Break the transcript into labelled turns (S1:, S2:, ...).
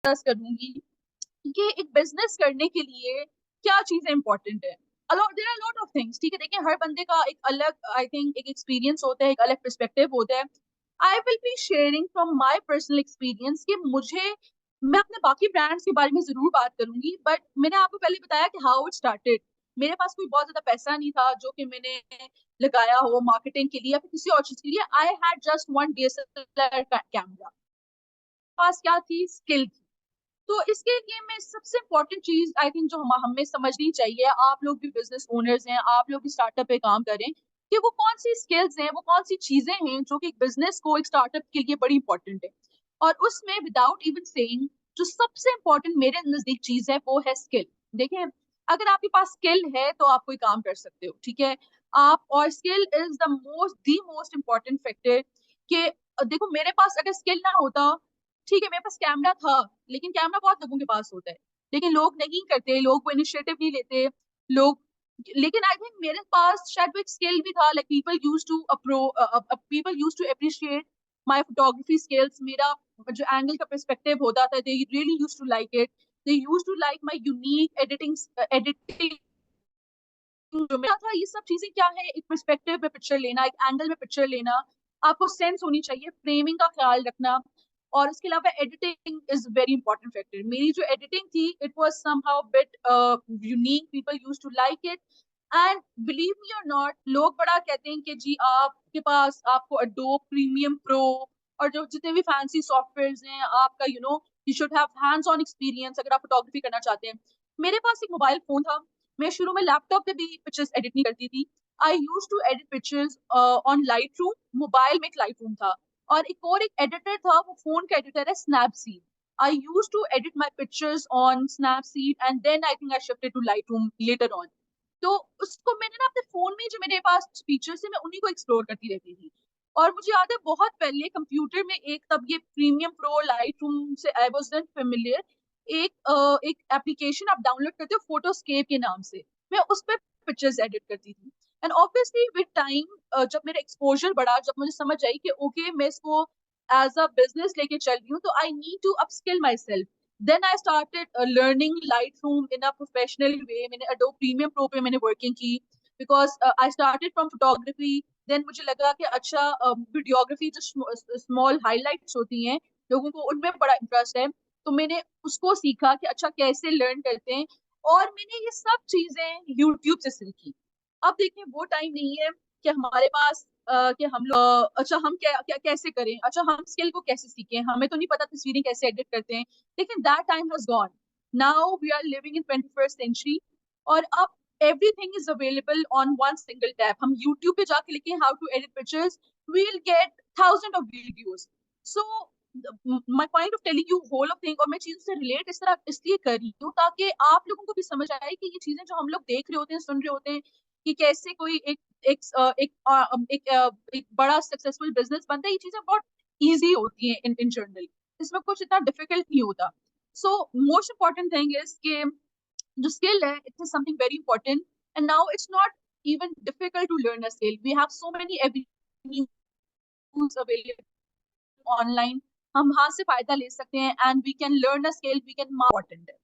S1: Discuss करूंगी कि एक बिजनेस करने के लिए क्या चीजें इंपॉर्टेंट है। There are lot of things, ठीक है। देखिए, हर बंदे का एक अलग, आई थिंक, एक एक्सपीरियंस होता है, एक अलग पर्सपेक्टिव होता है। I will be sharing from my personal experience कि मैं अपने बाकी ब्रांड्स के बारे में जरूर बात करूंगी, बट मैंने आपको पहले बताया कि हाउ इट स्टार्टेड। मेरे पास कोई बहुत ज्यादा पैसा नहीं था जो कि मैंने लगाया हो मार्केटिंग के लिए या फिर किसी और चीज के लिए। I had just one DSLR camera. पास क्या थी? स्किल। तो इसके लिए मैं सबसे इम्पोर्टेंट चीज आई थिंक जो हमें समझनी चाहिए, आप लोग भी बिजनेस ओनर्स हैं, आप लोग भी स्टार्टअप पे काम करें, कि वो कौन सी स्किल्स हैं, वो कौन सी चीजें हैं जो कि एक बिजनेस को, एक स्टार्टअप के लिए बड़ी इंपॉर्टेंट है। और उसमें विदाउट इवन सेइंग, जो सबसे इम्पोर्टेंट मेरे नजदीक चीज है वो है स्किल। देखिए, अगर आपके पास स्किल है तो आप कोई काम कर सकते हो, ठीक है। आप, और skill is the most important factor. कि देखो, मेरे पास अगर स्किल ना होता, ठीक है, मेरे पास कैमरा था, लेकिन कैमरा बहुत लोगों के पास होता है, लेकिन लोग नहीं करते, लोग वो इनिशिएटिव नहीं लेते लोग। लेकिन आई थिंक मेरे पास शायद वो एक स्किल भी था, like people use to appreciate my photography skills. मेरा जो एंगल का पर्सपेक्टिव होता था, they really use to like it. They use to like my unique editing जो मेरा था। ये सब चीजें क्या है, एक पर्सपेक्टिव में पिक्चर लेना, एक एंगल में पिक्चर लेना, आपको सेंस होनी चाहिए, फ्रेमिंग का ख्याल रखना। और इसके अलावा editing is very important factor. मेरी जो एडिटिंग थी, it was somehow bit unique, people use to like it. And believe me और नॉट, लोग बड़ा कहते हैं कि जी आपके पास, आपको अडोब प्रीमियम प्रो और जो जितने भी फैंसी सॉफ्टवेयर हैं आपका, you should have hands on experience अगर आप फोटोग्राफी करना चाहते हैं। मेरे पास एक मोबाइल फोन था, मैं शुरू में लैपटॉप पे भी पिक्चर्स एडिट नहीं करती थी। I use to edit pictures on Lightroom. Mobile में एक लाइट रूम था, और एक एडिटर था, वो फोन का एडिटर है, Snapseed. I use to edit my pictures on Snapseed and then I think I shifted to Lightroom later on. तो उसको मैंने ना अपने फोन में, जो मेरे पास फीचर्स है, मैं उन्हीं को एक्सप्लोर करती रहती थी। और मुझे याद है बहुत पहले कंप्यूटर में, एक तब ये प्रीमियम प्रो लाइट रूम से आई वॉज नॉट फेमिलियर, एक एप्लीकेशन आप डाउनलोड करते हो फोटोस्केप के नाम से। मैं उस पर पिक्चर्स एडिट करती थी। एंड ऑब्वियसली विद टाइम, जब मेरा एक्सपोजर बढ़ा, जब मुझे समझ आई कि ओके, मैं इसको एज अ बिजनेस लेके चल रही हूँ, तो I need to upskill myself. Then I started learning Lightroom in a professional way. मैंने अडोब प्रीमियम प्रो पे मैंने वर्किंग की, because I started from photography. देन मुझे लगा कि अच्छा, वीडियोग्राफी जो स्मॉल हाईलाइट्स होती हैं, लोगों को उनमें बड़ा इंटरेस्ट है। तो मैंने उसको सीखा कि अच्छा कैसे लर्न करते हैं, और मैंने ये सब चीजें यूट्यूब से सीखी। अब देखिए, वो टाइम नहीं है कि हमारे पास कि हम लोग अच्छा हम क्या, क्या कैसे करें, अच्छा हम स्किल को कैसे सीखें, हमें तो नहीं पता तस्वीरें कैसे एडिट करते हैं। लेकिन that time has gone. Now we are living in 21st century। और अब everything is available on one single tap. हम यूट्यूब पे जाके लिखें how to edit pictures, we'll get thousands of videos. So my point of telling you whole of thing, और मैं चीजों से रिलेट इस तरह इसलिए कर रही हूँ ताकि आप लोगों को भी समझ आए कि ये चीजें जो हम लोग देख रहे होते हैं, सुन रहे होते हैं, कि कैसे कोई एक एक बड़ा सक्सेसफुल बिजनेस बनता है, ये चीजें बहुत इजी होती हैं इन जनरल। इसमें कुछ इतना डिफिकल्ट नहीं होता। So most important thing is कि जो स्किल है, it is something very important. And now it's not even difficult to learn a skill. We have so many avenues available online. हम वहां से फायदा ले सकते हैं, and we can learn a skill, we can important है।